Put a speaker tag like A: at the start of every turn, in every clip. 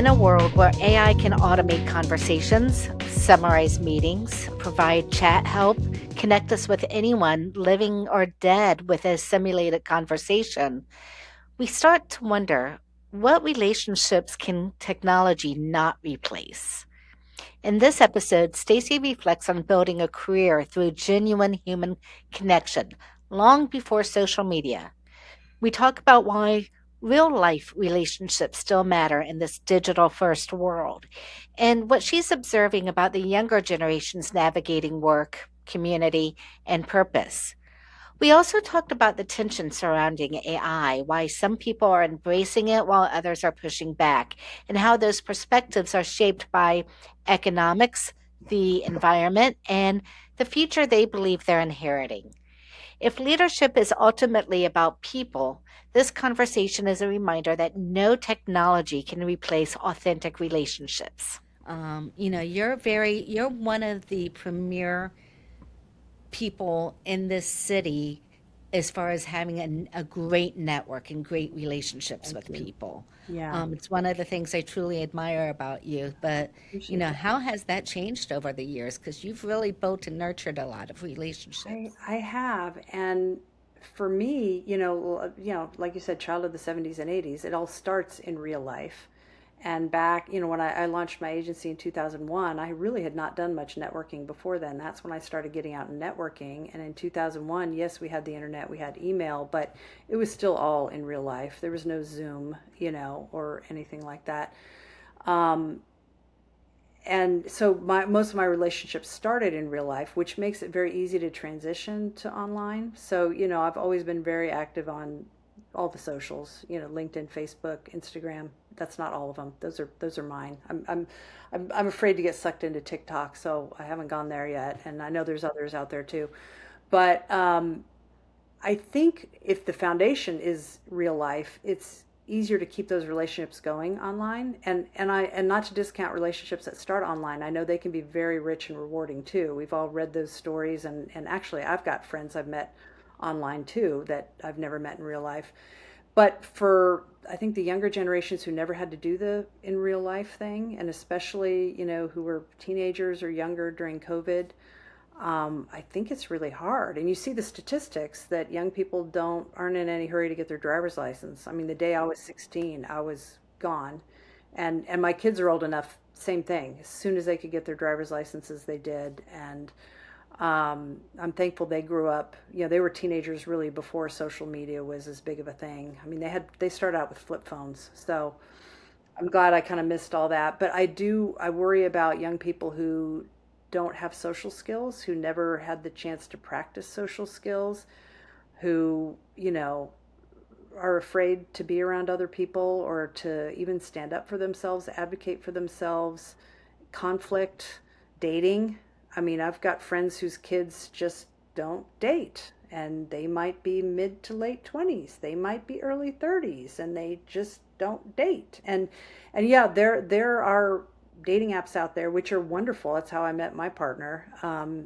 A: in a world where AI can automate conversations, summarize meetings, provide chat help, connect us with anyone, living or dead, with a simulated conversation, we start to wonder, what relationships can technology not replace? In this episode, Stacy reflects on building a career through genuine human connection long before social media. We talk about why real life relationships still matter in this digital first world, and what she's observing about the younger generations navigating work, community, and purpose. We also talked about the tension surrounding AI, why some people are embracing it while others are pushing back, and how those perspectives are shaped by economics, the environment, and the future they believe they're inheriting. If leadership is ultimately about people, this conversation is a reminder that no technology can replace authentic relationships. You're one of the premier people in this city as far as having a great network and great relationships
B: Thank
A: with
B: you.
A: people.
B: Yeah,
A: It's one of the things I truly admire about you. But,
B: appreciate that.
A: how has that changed over the years? Because you've really built and nurtured a lot of
B: I
A: relationships.
B: I have, and for me, like you said, child of the 70s and 80s, it all starts in real life. And back, when I launched my agency in 2001, I really had not done much networking before then. That's when I started getting out and networking. And in 2001, yes, we had the internet, we had email, but it was still all in real life. There was no Zoom, or anything like that. Um, and so most of my relationships started in real life, which makes it very easy to transition to online. So I've always been very active on all the socials, LinkedIn, Facebook, Instagram. That's not all of them. Those are mine. I'm afraid to get sucked into TikTok, so I haven't gone there yet, and I know there's others out there too. But I think if the foundation is real life, it's easier to keep those relationships going online. And not to discount relationships that start online. I know they can be very rich and rewarding too. We've all read those stories, and actually I've got friends I've met online too that I've never met in real life. But for I think the younger generations who never had to do the in real life thing, and especially, who were teenagers or younger during COVID, I think it's really hard. And you see the statistics that young people aren't in any hurry to get their driver's license. I mean, the day I was 16, I was gone. And my kids are old enough, same thing. As soon as they could get their driver's licenses, they did. And I'm thankful they grew up. They were teenagers really before social media was as big of a thing. I mean, they started out with flip phones. So I'm glad I kind of missed all that. But I worry about young people who don't have social skills, who never had the chance to practice social skills, who, are afraid to be around other people or to even stand up for themselves, advocate for themselves, conflict, dating. I mean, I've got friends whose kids just don't date, and they might be mid to late 20s, they might be early 30s, and they just don't date. And yeah, there are dating apps out there which are wonderful. That's how I met my partner.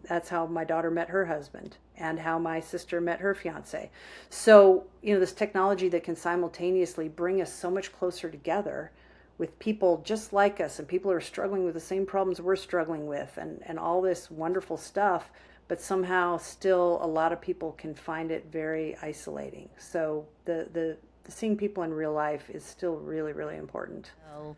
B: That's how my daughter met her husband, and how my sister met her fiance. So this technology that can simultaneously bring us so much closer together with people just like us, and people who are struggling with the same problems we're struggling with, and all this wonderful stuff, but somehow still a lot of people can find it very isolating. So the seeing people in real life is still really, really important.
A: So,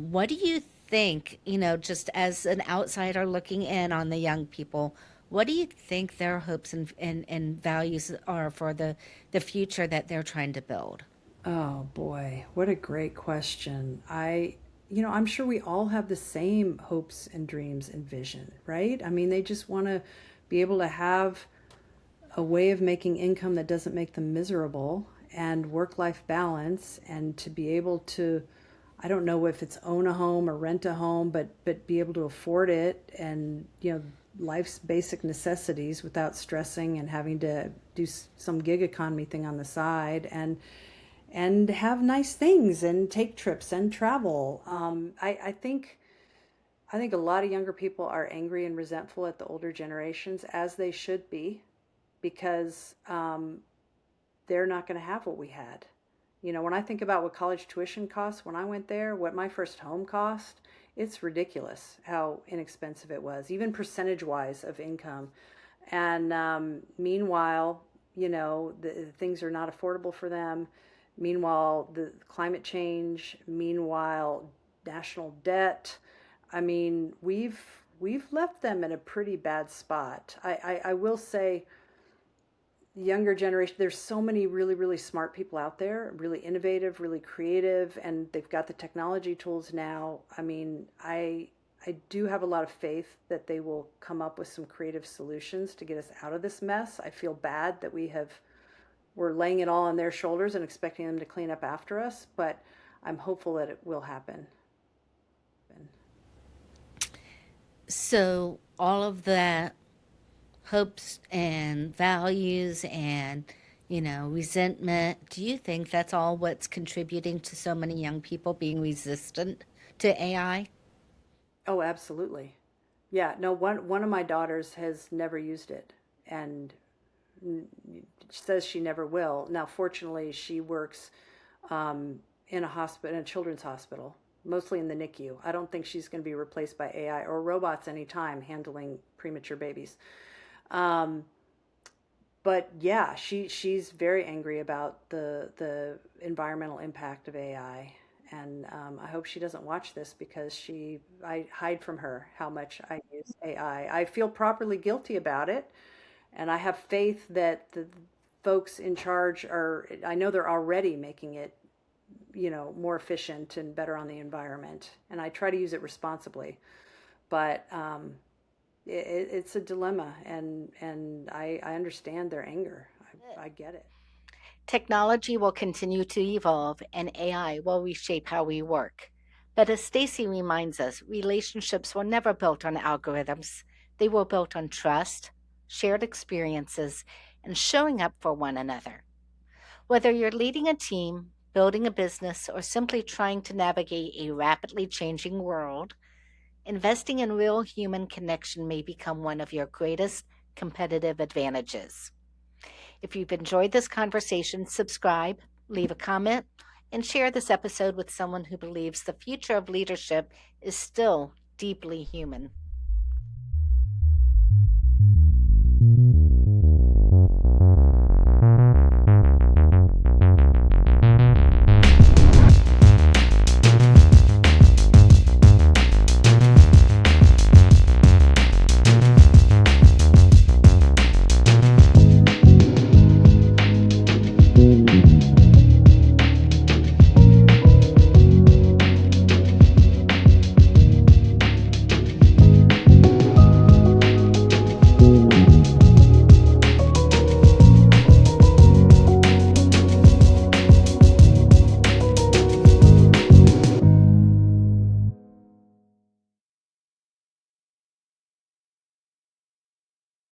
A: what do you think, just as an outsider looking in on the young people, what do you think their hopes and values are for the future that they're trying to build?
B: Oh boy, what a great question. I'm sure we all have the same hopes and dreams and vision, right? I mean, they just want to be able to have a way of making income that doesn't make them miserable, and work life balance, and to be able to, I don't know if it's own a home or rent a home, but be able to afford it, and life's basic necessities without stressing and having to do some gig economy thing on the side, and have nice things and take trips and travel. I think a lot of younger people are angry and resentful at the older generations, as they should be, because they're not going to have what we had. You know, when I think about what college tuition costs when I went there, what my first home cost, it's ridiculous how inexpensive it was, even percentage wise of income. And meanwhile, you know, the things are not affordable for them. Meanwhile, the climate change, meanwhile, national debt. I mean, we've left them in a pretty bad spot. I will say younger generation, there's so many really, really smart people out there, really innovative, really creative, and they've got the technology tools now. I mean, I do have a lot of faith that they will come up with some creative solutions to get us out of this mess. I feel bad that we're laying it all on their shoulders and expecting them to clean up after us, but I'm hopeful that it will happen.
A: So, all of the hopes and values and, resentment, do you think that's all what's contributing to so many young people being resistant to AI?
B: Oh, absolutely. Yeah, no, one of my daughters has never used it, and says she never will. Now, fortunately, she works in a hospital, in a children's hospital, mostly in the NICU. I don't think she's going to be replaced by AI or robots anytime handling premature babies. Um, but yeah, she's very angry about the environmental impact of AI, and I hope she doesn't watch this because I hide from her how much I use AI. I feel properly guilty about it, and I have faith that the folks in charge are. I know they're already making it, you know, more efficient and better on the environment, and I try to use it responsibly. But it's a dilemma, and I understand their anger. I get it.
A: Technology will continue to evolve and AI will reshape how we work. But as Stacy reminds us, relationships were never built on algorithms. They were built on trust, shared experiences, and showing up for one another. Whether you're leading a team, building a business, or simply trying to navigate a rapidly changing world, investing in real human connection may become one of your greatest competitive advantages. If you've enjoyed this conversation, subscribe, leave a comment, and share this episode with someone who believes the future of leadership is still deeply human.